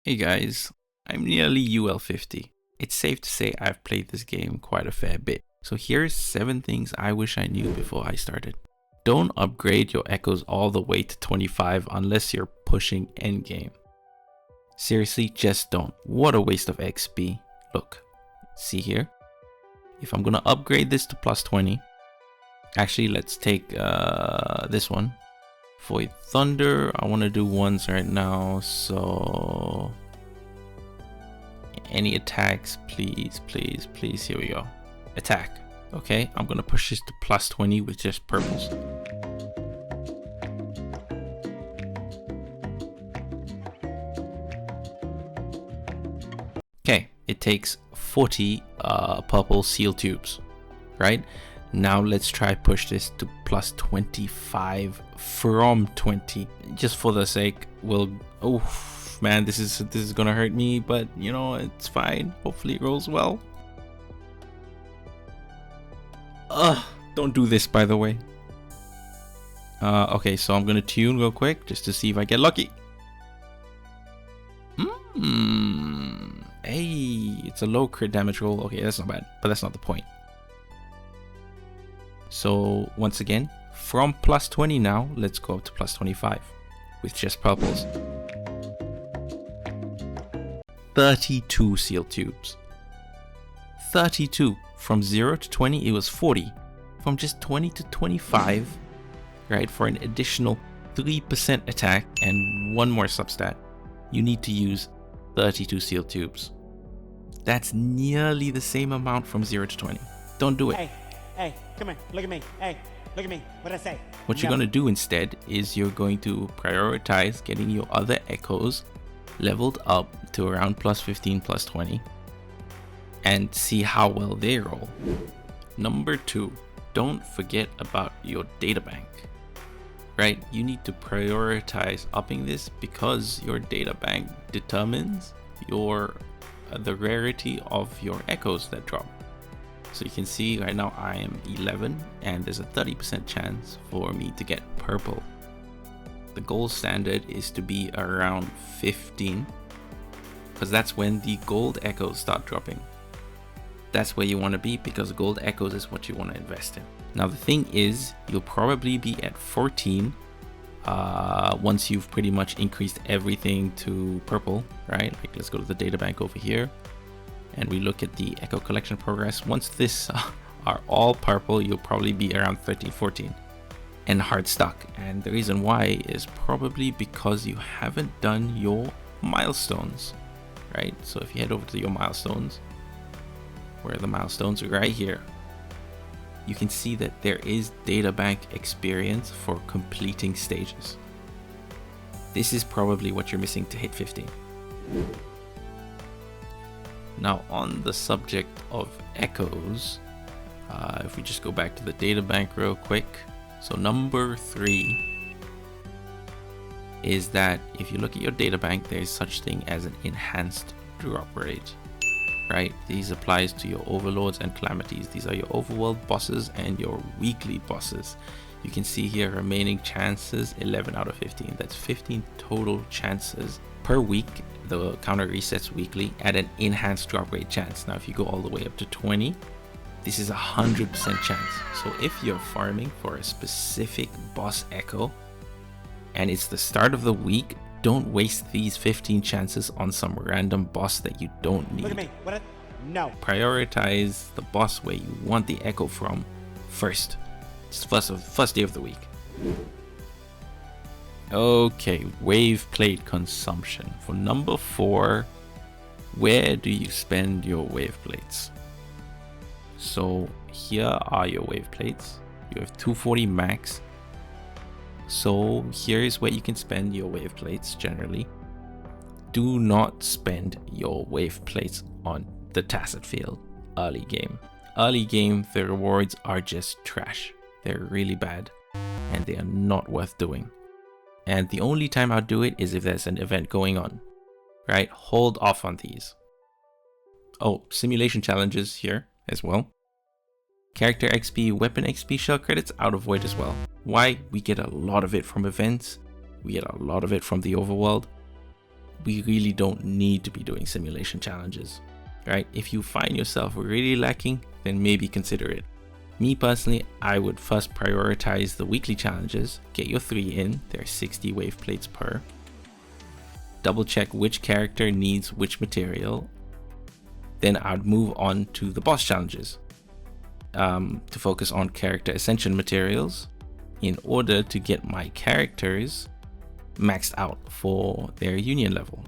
Hey guys, I'm nearly UL 50. It's safe to say I've played this game quite a fair bit. So here's 7 things I wish I knew before I started. Don't upgrade your echoes all the way to 25 unless you're pushing endgame. Seriously, just don't. What a waste of XP. Look, see here? If I'm gonna upgrade this to plus 20, actually let's take this one. Void Thunder, I want to do ones right now, so any attacks, please, here we go. Attack. Okay, I'm gonna push this to plus 20 with just purples. Okay, it takes 40 purple seal tubes, right? Now let's try push this to plus 25 from 20. Just for the sake, we'll... Oh man, this is gonna hurt me, but you know, it's fine. Hopefully it rolls well. Don't do this, by the way. Okay, so I'm gonna tune real quick just to see if I get lucky. Hey, it's a low crit damage roll. Okay, that's not bad, but that's not the point. So once again, from plus 20 now, let's go up to plus 25 with just purples. 32 seal tubes. 32. From 0 to 20, it was 40. From just 20 to 25, right, for an additional 3% attack and one more substat, you need to use 32 seal tubes. That's nearly the same amount from 0 to 20. Don't do it. Hey, come here, look at me. Hey, look at me. What'd I say? What you're going to do instead is you're going to prioritize getting your other echoes leveled up to around plus 15, plus 20 and see how well they roll. Number 2, don't forget about your data bank, right? You need to prioritize upping this because your data bank determines the rarity of your echoes that drop. So you can see right now I am 11 and there's a 30% chance for me to get purple. The gold standard is to be around 15 because that's when the gold echoes start dropping. That's where you want to be because gold echoes is what you want to invest in. Now the thing is, you'll probably be at 14 once you've pretty much increased everything to purple, right? Like let's go to the data bank over here. And we look at the echo collection progress. Once this are all purple, you'll probably be around 13, 14 and hard stuck. And the reason why is probably because you haven't done your milestones, right? So if you head over to your milestones, where the milestones are right here, you can see that there is data bank experience for completing stages. This is probably what you're missing to hit 15. Now on the subject of echoes, if we just go back to the data bank real quick. So number 3 is that if you look at your data bank, there's such thing as an enhanced drop rate, right? These applies to your overlords and calamities. These are your overworld bosses and your weekly bosses. You can see here remaining chances 11 out of 15. That's 15 total chances per week. The counter resets weekly at an enhanced drop rate chance. Now if you go all the way up to 20, this is 100% chance. So if you're farming for a specific boss echo and it's the start of the week, don't waste these 15 chances on some random boss that you don't need. Look at me. No. Prioritize the boss where you want the echo from first. It's first day of the week. Okay, wave plate consumption. For number 4, where do you spend your wave plates? So here are your wave plates. You have 240 max. So here is where you can spend your wave plates generally. Do not spend your wave plates on the tacit field early game. Early game, the rewards are just trash. They're really bad and they are not worth doing. And the only time I'll do it is if there's an event going on, right? Hold off on these. Oh, simulation challenges here as well. Character XP, weapon XP, shell credits out of void as well. Why? We get a lot of it from events. We get a lot of it from the overworld. we really don't need to be doing simulation challenges, right? If you find yourself really lacking, then maybe consider it. Me personally, I would first prioritize the weekly challenges. Get your 3 in, there's 60 wave plates per. Double check which character needs which material. Then I'd move on to the boss challenges to focus on character ascension materials in order to get my characters maxed out for their union level.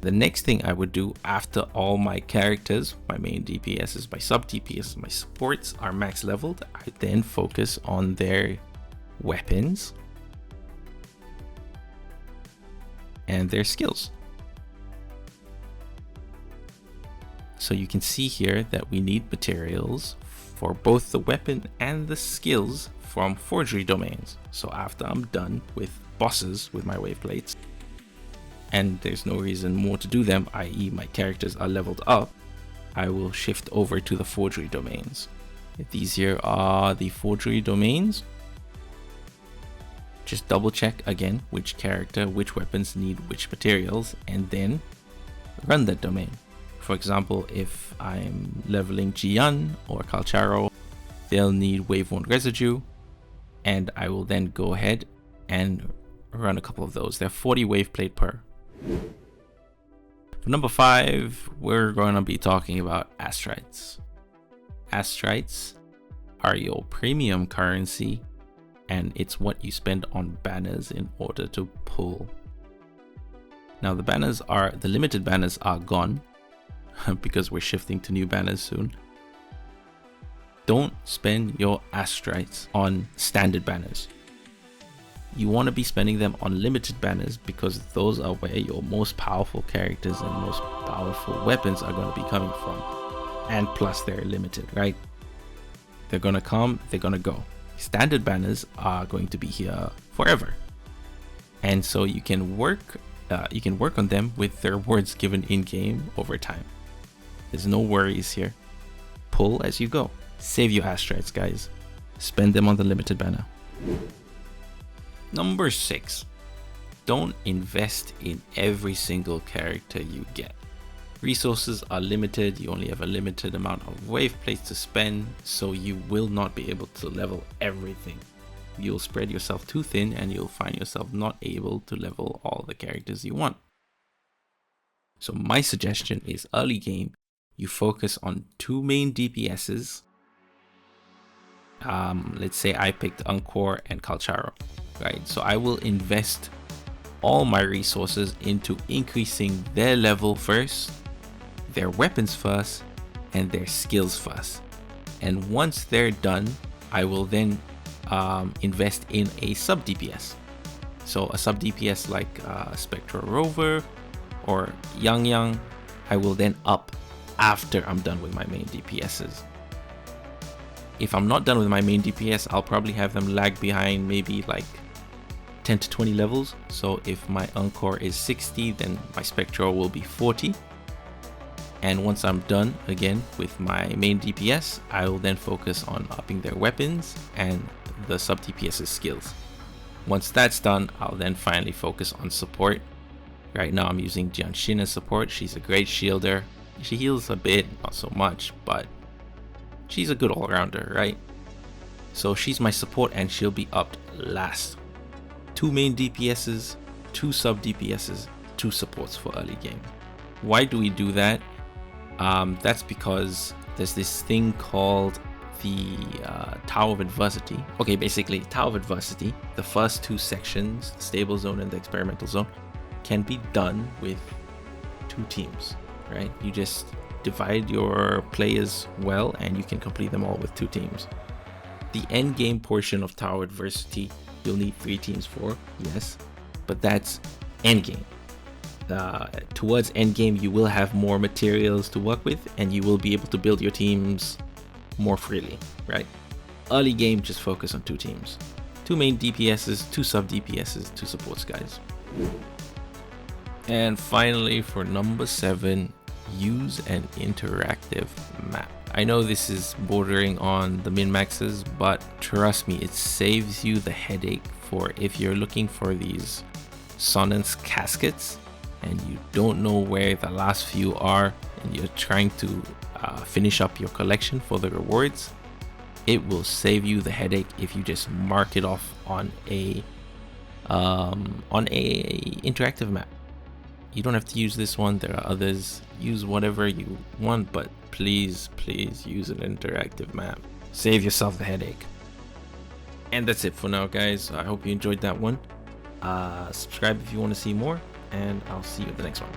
The next thing I would do after all my characters, my main DPSs, my sub DPS, my supports are max leveled, I then focus on their weapons and their skills. So you can see here that we need materials for both the weapon and the skills from forgery domains. So after I'm done with bosses with my wave plates, and there's no reason more to do them, i.e. my characters are leveled up, I will shift over to the forgery domains. These here are the forgery domains. Just double check again which character, which weapons need which materials, and then run that domain. For example, if I'm leveling Jian or Calcharo, they'll need wave 1 residue, and I will then go ahead and run a couple of those. They're 40 wave plate per. For number 5, we're going to be talking about Astrites. Astrites are your premium currency, and it's what you spend on banners in order to pull. Now the limited banners are gone because we're shifting to new banners soon. Don't spend your Astrites on standard banners. You want to be spending them on limited banners because those are where your most powerful characters and most powerful weapons are going to be coming from. And plus they're limited, right? They're going to come, they're going to go. Standard banners are going to be here forever. And so you can work on them with the rewards given in game over time. There's no worries here. Pull as you go. Save your Astrites, guys. Spend them on the limited banner. Number 6, don't invest in every single character you get. Resources are limited, you only have a limited amount of wave plates to spend, so you will not be able to level everything. You'll spread yourself too thin and you'll find yourself not able to level all the characters you want. So my suggestion is early game, you focus on 2 main DPSs. Let's say I picked Encore and Calcharo. Right, so I will invest all my resources into increasing their level first, their weapons first, and their skills first. And once they're done, I will then invest in a sub DPS. So a sub DPS like Spectral Rover or Yang, I will then up after I'm done with my main DPSs. If I'm not done with my main DPS, I'll probably have them lag behind maybe like 10 to 20 levels. So if my Encore is 60, then my Spectral will be 40. And once I'm done again with my main DPS, I will then focus on upping their weapons and the sub DPS's skills. Once that's done, I'll then finally focus on support. Right now I'm using Jianshin as support. She's a great shielder. She heals a bit, not so much, but she's a good all-rounder, right? So she's my support and she'll be upped last. 2 main DPSs, 2 sub DPSs, 2 supports for early game. Why do we do that? That's because there's this thing called the Tower of Adversity. Okay, basically Tower of Adversity, the first 2 sections, the stable zone and the experimental zone, can be done with 2 teams, right? You just divide your players well and you can complete them all with 2 teams. The end game portion of Tower Adversity you'll need 3 teams for, yes, but that's end game. Towards end game you will have more materials to work with and you will be able to build your teams more freely, right? Early game, just focus on 2 teams. 2 main DPSs, 2 sub DPSs, 2 supports, guys. And finally, for number 7, use an interactive map. I know this is bordering on the min-maxes, but trust me, it saves you the headache for if you're looking for these Sonance caskets and you don't know where the last few are, and you're trying to finish up your collection for the rewards, it will save you the headache if you just mark it off on a interactive map. You don't have to use this one. There are others. Use whatever you want, but please use an interactive map. Save yourself the headache. And that's it for now, guys. I hope you enjoyed that one. Subscribe if you want to see more, and I'll see you at the next one.